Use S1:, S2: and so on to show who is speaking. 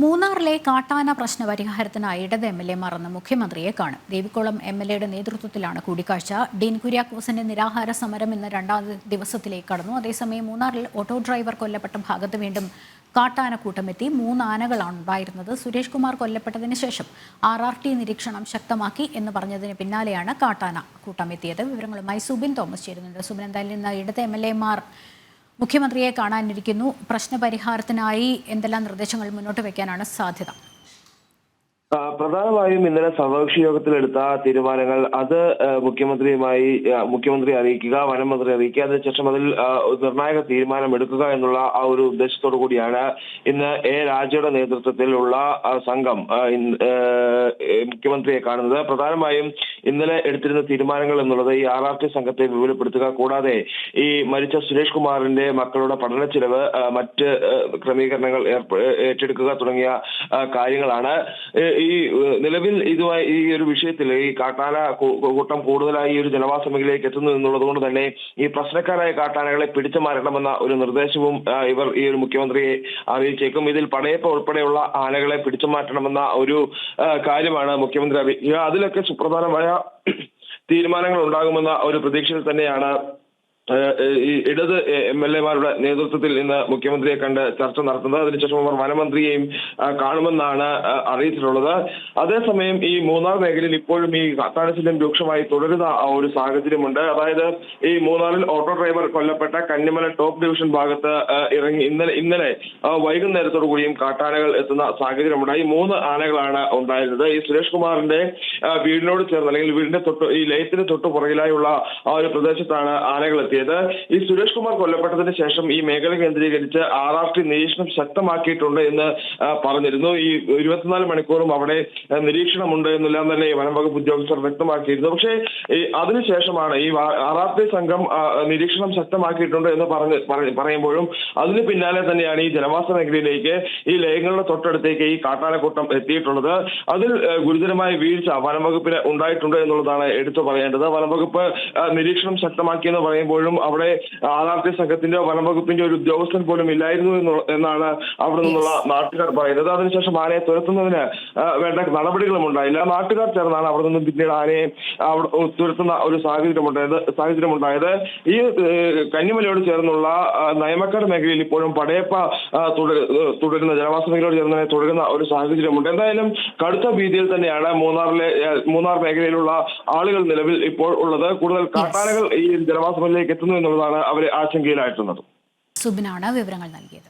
S1: മൂന്നാറിലെ കാട്ടാന പ്രശ്ന പരിഹാരത്തിനായി ഇടത് എംഎൽഎമാർ ഇന്ന് മുഖ്യമന്ത്രിയെ കാണും. ദേവികുളം എംഎൽഎയുടെ നേതൃത്വത്തിലാണ് കൂടിക്കാഴ്ച. ഡീൻ കുര്യാക്കോസിന്റെ നിരാഹാര സമരം ഇന്ന് രണ്ടാം ദിവസത്തിലേക്ക് കടന്നു. അതേസമയം മൂന്നാറിൽ ഓട്ടോ ഡ്രൈവർ കൊല്ലപ്പെട്ട ഭാഗത്ത് വീണ്ടും കാട്ടാന കൂട്ടമെത്തി. 3 ആനകളാണ് ഉണ്ടായിരുന്നത്. സുരേഷ് കുമാർ കൊല്ലപ്പെട്ടതിന് ശേഷം RRT നിരീക്ഷണം ശക്തമാക്കി എന്ന് പറഞ്ഞതിന് പിന്നാലെയാണ് കാട്ടാന കൂട്ടമെത്തിയത്. വിവരങ്ങളുമായി സുബിൻ തോമസ് ചേരുന്നുണ്ട്. സുബിൻ, എന്തായാലും ഇന്ന് ഇടത് എംഎൽഎമാർ മുഖ്യമന്ത്രിയെ കാണാനിരിക്കുന്നു. പ്രശ്നപരിഹാരത്തിനായി എന്തെല്ലാം നിർദ്ദേശങ്ങൾ മുന്നോട്ട് വയ്ക്കാനാണ് സാധ്യത?
S2: പ്രധാനമായും ഇന്നലെ സർവകക്ഷി യോഗത്തിലെടുത്ത തീരുമാനങ്ങൾ അത് മുഖ്യമന്ത്രി അറിയിക്കുക, വനമന്ത്രി അറിയിക്കുക, അതിനുശേഷം അതിൽ നിർണായക തീരുമാനം എടുക്കുക എന്നുള്ള ആ ഒരു ഉദ്ദേശത്തോടു കൂടിയാണ് ഇന്ന് രാജയുടെ നേതൃത്വത്തിലുള്ള സംഘം മുഖ്യമന്ത്രിയെ കാണുന്നത്. പ്രധാനമായും ഇന്നലെ എടുത്തിരുന്ന തീരുമാനങ്ങൾ എന്നുള്ളത് ഈ RRT സംഘത്തെ വിപുലപ്പെടുത്തുക, കൂടാതെ ഈ മരിച്ച സുരേഷ് കുമാറിന്റെ മക്കളുടെ പഠന ചിലവ്, മറ്റ് ക്രമീകരണങ്ങൾ ഏറ്റെടുക്കുക തുടങ്ങിയ കാര്യങ്ങളാണ്. ഈ നിലവിൽ ഇതുമായി ഈ ഒരു വിഷയത്തിൽ ഈ കാട്ടാന കൂട്ടം കൂടുതലായി ഒരു ജനവാസ മേഖലയിലേക്ക് എത്തുന്നു എന്നുള്ളത് കൊണ്ട് തന്നെ ഈ പ്രശ്നക്കാരായ കാട്ടാനകളെ പിടിച്ചു മാറ്റണമെന്ന ഒരു നിർദ്ദേശവും ഇവർ ഈ ഒരു മുഖ്യമന്ത്രിയെ അറിയിച്ചേക്കും. ഇതിൽ പടയപ്പ ഉൾപ്പെടെയുള്ള ആനകളെ പിടിച്ചു മാറ്റണമെന്ന ഒരു കാര്യമാണ് മുഖ്യമന്ത്രി അറിയിക്കുക. അതിലൊക്കെ സുപ്രധാനമായ തീരുമാനങ്ങൾ ഉണ്ടാകുമെന്ന ഒരു പ്രതീക്ഷയിൽ തന്നെയാണ് ഈ ഇടത് MLA-മാരുടെ നേതൃത്വത്തിൽ ഇന്ന് മുഖ്യമന്ത്രിയെ കണ്ട് ചർച്ച നടത്തുന്നത്. അതിനുശേഷം അവർ വനമന്ത്രിയെയും കാണുമെന്നാണ് അറിയിച്ചിട്ടുള്ളത്. അതേസമയം ഈ മൂന്നാർ മേഖലയിൽ ഇപ്പോഴും ഈ കാട്ടാനശല്യം രൂക്ഷമായി തുടരുന്ന ഒരു സാഹചര്യമുണ്ട്. അതായത് ഈ മൂന്നാറിൽ ഓട്ടോ ഡ്രൈവർ കൊല്ലപ്പെട്ട കന്നിമല ടോപ്പ് ഡിവിഷൻ ഭാഗത്ത് ഇറങ്ങി ഇന്നലെ വൈകുന്നേരത്തോടു കൂടിയും കാട്ടാനകൾ എത്തുന്ന സാഹചര്യമുണ്ടായി. 3 ആനകളാണ് ഉണ്ടായിരുന്നത്. ഈ സുരേഷ് കുമാറിന്റെ വീടിനോട് ചേർന്ന്, അല്ലെങ്കിൽ വീടിന്റെ ഈ ലയത്തിന് തൊട്ടു പുറകിലായുള്ള ആ ഒരു പ്രദേശത്താണ് ആനകൾ എത്തിയത്. ഈ സുരേഷ് കുമാർ കൊല്ലപ്പെട്ടതിന് ശേഷം ഈ മേഖല കേന്ദ്രീകരിച്ച് RRT നിരീക്ഷണം ശക്തമാക്കിയിട്ടുണ്ട് എന്ന് പറഞ്ഞിരുന്നു. ഈ 24 മണിക്കൂറും അവിടെ നിരീക്ഷണമുണ്ട് എന്നെല്ലാം തന്നെ വനം വകുപ്പ് ഉദ്യോഗസ്ഥർ വ്യക്തമാക്കിയിരുന്നു. പക്ഷേ അതിനുശേഷമാണ് ഈ RRT സംഘം നിരീക്ഷണം ശക്തമാക്കിയിട്ടുണ്ട് എന്ന് പറയുമ്പോഴും അതിന് പിന്നാലെ തന്നെയാണ് ഈ ജനവാസ മേഖലയിലേക്ക്, ഈ ലയങ്ങളുടെ തൊട്ടടുത്തേക്ക് ഈ കാട്ടാനക്കൂട്ടം എത്തിയിട്ടുള്ളത്. അതിൽ ഗുരുതരമായ വീഴ്ച വനം വകുപ്പിന് ഉണ്ടായിട്ടുണ്ട് എന്നുള്ളതാണ് എടുത്തു പറയേണ്ടത്. വനം വകുപ്പ് നിരീക്ഷണം ശക്തമാക്കിയെന്ന് പറയുമ്പോഴും അവിടെ RRT സംഘത്തിന്റെ വനം വകുപ്പിന്റെ ഒരു ഉദ്യോഗസ്ഥൻ പോലും ഇല്ലായിരുന്നു എന്നാണ് അവിടെ നിന്നുള്ള നാട്ടുകാർ പറയുന്നത്. അതിനുശേഷം ആനയെ തുരത്തുന്നതിന് വേണ്ട നടപടികളും ഉണ്ടായില്ല. നാട്ടുകാർ ചേർന്നാണ് അവിടെ നിന്നും പിന്നീട് ആനയെ തുരത്തുന്ന ഒരു സാഹചര്യമുണ്ടായത്. ഈ കന്നിമലയോട് ചേർന്നുള്ള നയമക്കര മേഖലയിൽ ഇപ്പോഴും പടയപ്പ തുടരുന്ന, ജനവാസ മേഖലയോട് ചേർന്ന് തുടരുന്ന ഒരു സാഹചര്യമുണ്ട്. എന്തായാലും കടുത്ത ഭീതിയിൽ തന്നെയാണ് മൂന്നാർ മേഖലയിലുള്ള ആളുകൾ നിലവിൽ ഇപ്പോൾ ഉള്ളത്. കൂടുതൽ കാട്ടാനകൾ ഈ ജനവാസ മേഖലയിലേക്ക് എത്തുന്നു എന്നുള്ളതാണ് അവരെ ആശങ്കയിലായിട്ടുള്ളത്.
S1: സുബിനാണ് വിവരങ്ങൾ നൽകിയത്.